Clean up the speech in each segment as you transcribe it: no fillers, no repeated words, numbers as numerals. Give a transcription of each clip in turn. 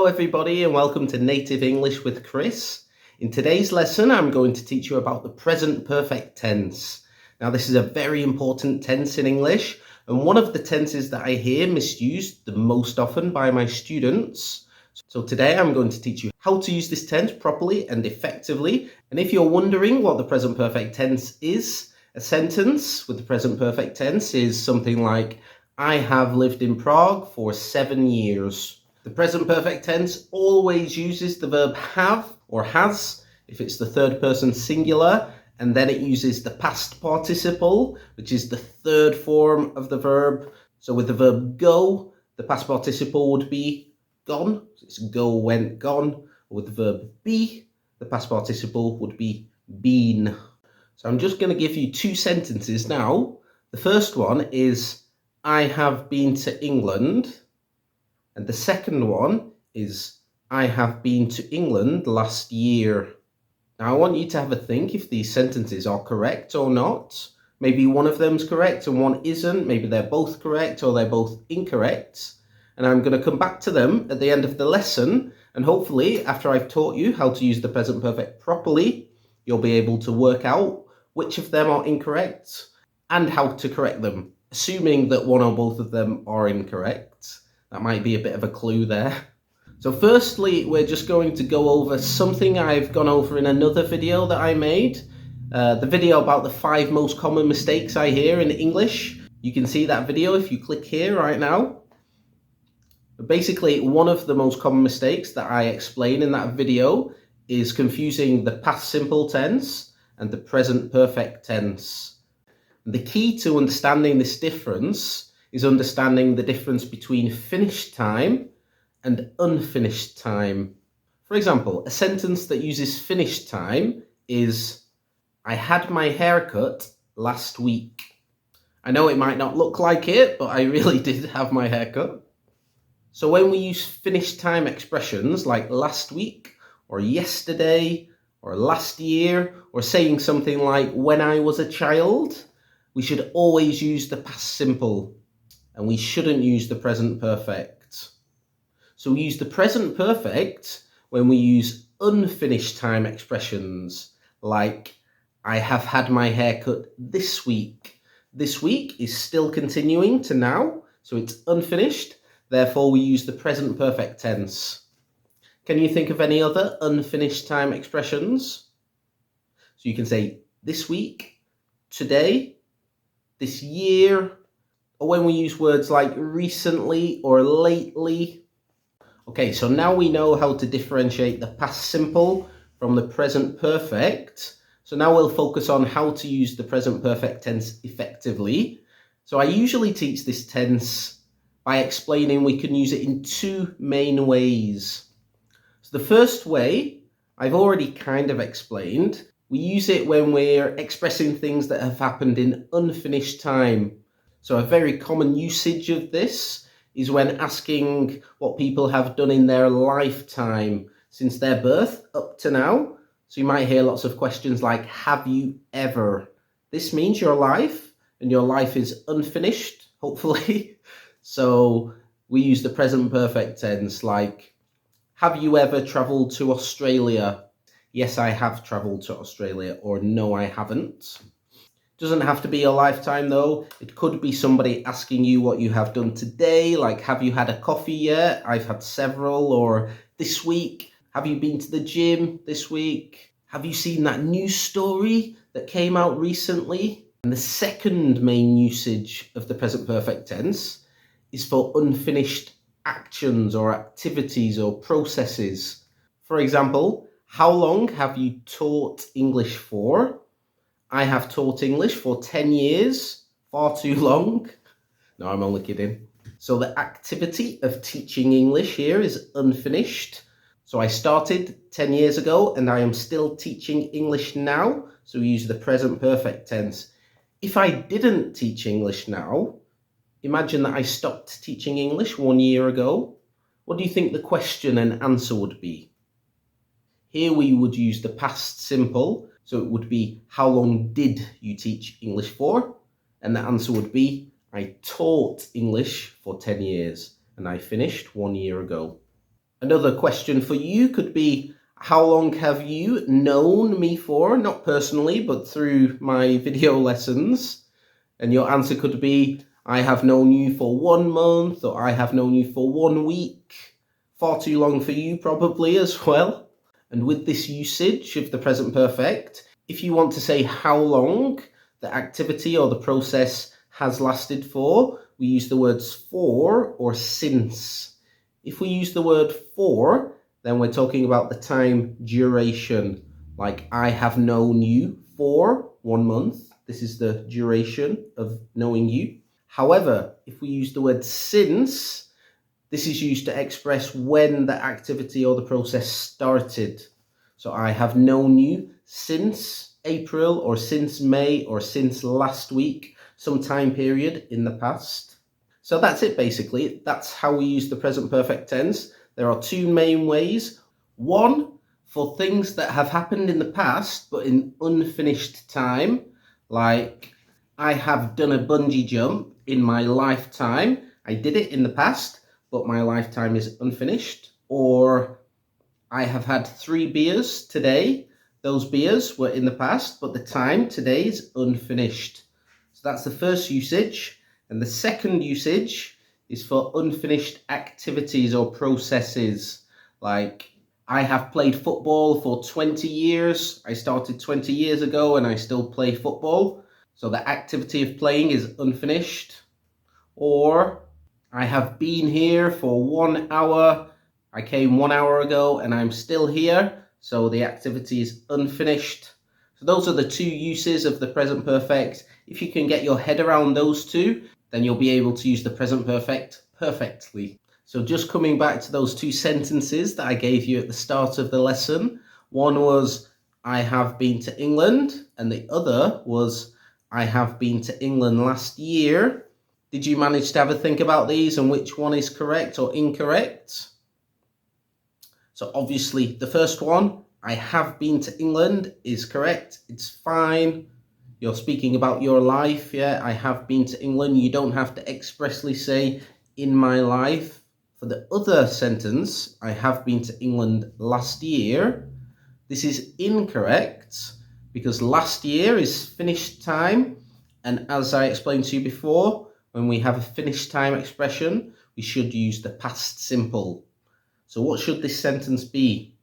Hello everybody and welcome to Native English with Chris. In today's lesson I'm going to teach you about the present perfect tense. Now this is a very important tense in English and one of the tenses that I hear misused the most often by my students. So today I'm going to teach you how to use this tense properly and effectively. And if you're wondering what the present perfect tense is, a sentence with the present perfect tense is something like I have lived in Prague for 7 years. The present perfect tense always uses the verb have or has if it's the third person singular, and then it uses the past participle, which is the third form of the verb. So with the verb go, the past participle would be gone. So it's go, went, gone. With the verb be, the past participle would be been. So I'm just going to give you two sentences now. The first one is I have been to England. And the second one is, I have been to England last year. Now I want you to have a think if these sentences are correct or not. Maybe one of them's correct and one isn't. Maybe they're both correct or they're both incorrect. And I'm going to come back to them at the end of the lesson. And hopefully, after I've taught you how to use the present perfect properly, you'll be able to work out which of them are incorrect and how to correct them, assuming that one or both of them are incorrect. That might be a bit of a clue there. So firstly, we're just going to go over something I've gone over in another video that I made. The video about the 5 most common mistakes I hear in English. You can see that video if you click here right now. But basically, one of the most common mistakes that I explain in that video is confusing the past simple tense and the present perfect tense. The key to understanding this difference is understanding the difference between finished time and unfinished time. For example, a sentence that uses finished time is, I had my haircut last week. I know it might not look like it, but I really did have my haircut. So when we use finished time expressions like last week or yesterday or last year, or saying something like when I was a child, we should always use the past simple. And we shouldn't use the present perfect. So we use the present perfect when we use unfinished time expressions like I have had my haircut this week. This week is still continuing to now, so it's unfinished. Therefore, we use the present perfect tense. Can you think of any other unfinished time expressions? So you can say this week, today, this year, or when we use words like recently or lately. Okay, so now we know how to differentiate the past simple from the present perfect. So now we'll focus on how to use the present perfect tense effectively. So I usually teach this tense by explaining we can use it in 2 main ways. So the first way, I've already kind of explained. We use it when we're expressing things that have happened in unfinished time. So a very common usage of this is when asking what people have done in their lifetime since their birth up to now. So you might hear lots of questions like, have you ever? This means your life, and your life is unfinished, hopefully. So we use the present perfect tense like, have you ever travelled to Australia? Yes, I have travelled to Australia, or no, I haven't. Doesn't have to be a lifetime though. It could be somebody asking you what you have done today, like have you had a coffee yet? I've had several. Or this week, have you been to the gym this week? Have you seen that news story that came out recently? And the second main usage of the present perfect tense is for unfinished actions or activities or processes. For example, how long have you taught English for? I have taught English for 10 years, far too long. No, I'm only kidding. So the activity of teaching English here is unfinished. So I started 10 years ago and I am still teaching English now. So we use the present perfect tense. If I didn't teach English now, imagine that I stopped teaching English 1 year ago. What do you think the question and answer would be? Here we would use the past simple. So it would be, how long did you teach English for? And the answer would be, I taught English for 10 years and I finished 1 year ago. Another question for you could be, how long have you known me for? Not personally, but through my video lessons. And your answer could be, I have known you for 1 month, or I have known you for 1 week. Far too long for you probably as well. And with this usage of the present perfect, if you want to say how long the activity or the process has lasted for, we use the words for or since. If we use the word for, then we're talking about the time duration. Like, I have known you for 1 month. This is the duration of knowing you. However, if we use the word since, this is used to express when the activity or the process started. So I have known you since April, or since May, or since last week, some time period in the past. So that's it basically. That's how we use the present perfect tense. There are 2 main ways. One, for things that have happened in the past but in unfinished time, like I have done a bungee jump in my lifetime. I did it in the past, but my lifetime is unfinished. Or I have had 3 beers today. Those beers were in the past, but the time today is unfinished. So that's the first usage. And the second usage is for unfinished activities or processes. Like, I have played football for 20 years. I started 20 years ago and I still play football. So the activity of playing is unfinished. Or I have been here for 1 hour. I came 1 hour ago and I'm still here. So the activity is unfinished. So those are the 2 uses of the present perfect. If you can get your head around those 2, then you'll be able to use the present perfect perfectly. So just coming back to those 2 sentences that I gave you at the start of the lesson. One was, I have been to England, and the other was, I have been to England last year. Did you manage to have a think about these and which one is correct or incorrect? So obviously the first one, I have been to England, is correct. It's fine. You're speaking about your life, yeah? I have been to England. You don't have to expressly say, in my life. For the other sentence, I have been to England last year, this is incorrect because last year is finished time. And as I explained to you before, when we have a finished time expression, we should use the past simple. So what should this sentence be?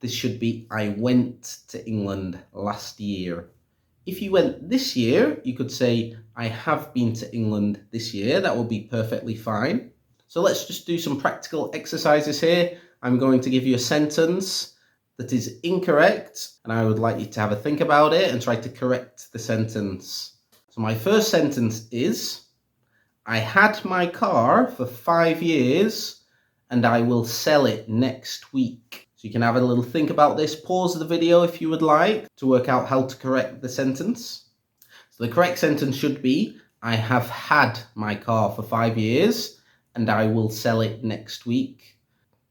This should be, I went to England last year. If you went this year, you could say, I have been to England this year. That will be perfectly fine. So let's just do some practical exercises here. I'm going to give you a sentence that is incorrect, and I would like you to have a think about it and try to correct the sentence. So my first sentence is, I had my car for 5 years and I will sell it next week. So you can have a little think about this. Pause the video if you would like to work out how to correct the sentence. So the correct sentence should be, I have had my car for 5 years and I will sell it next week.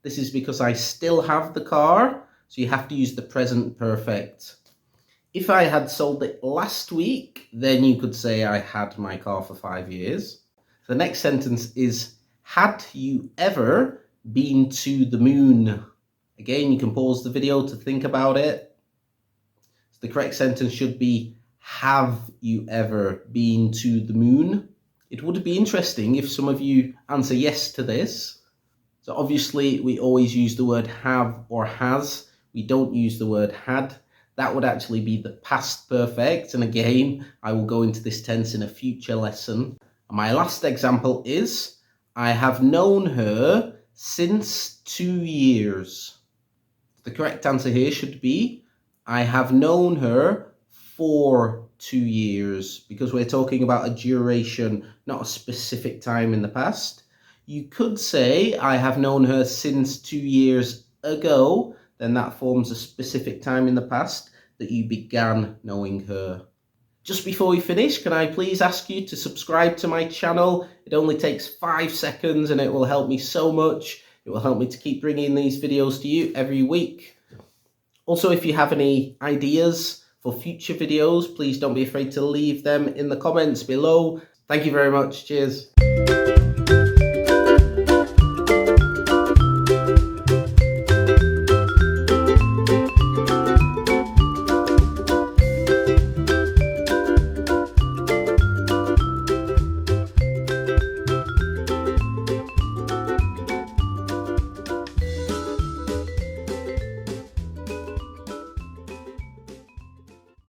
This is because I still have the car, so you have to use the present perfect. If I had sold it last week, then you could say I had my car for 5 years. The next sentence is, had you ever been to the moon? Again, you can pause the video to think about it. So the correct sentence should be, have you ever been to the moon? It would be interesting if some of you answer yes to this. So obviously we always use the word have or has. We don't use the word had. That would actually be the past perfect. And again, I will go into this tense in a future lesson. And my last example is, I have known her since 2 years. The correct answer here should be, I have known her for 2 years, because we're talking about a duration, not a specific time in the past. You could say, I have known her since 2 years ago, then that forms a specific time in the past that you began knowing her. Just before we finish, can I please ask you to subscribe to my channel? It only takes 5 seconds and it will help me so much. It will help me to keep bringing these videos to you every week. Also, if you have any ideas for future videos, please don't be afraid to leave them in the comments below. Thank you very much. Cheers.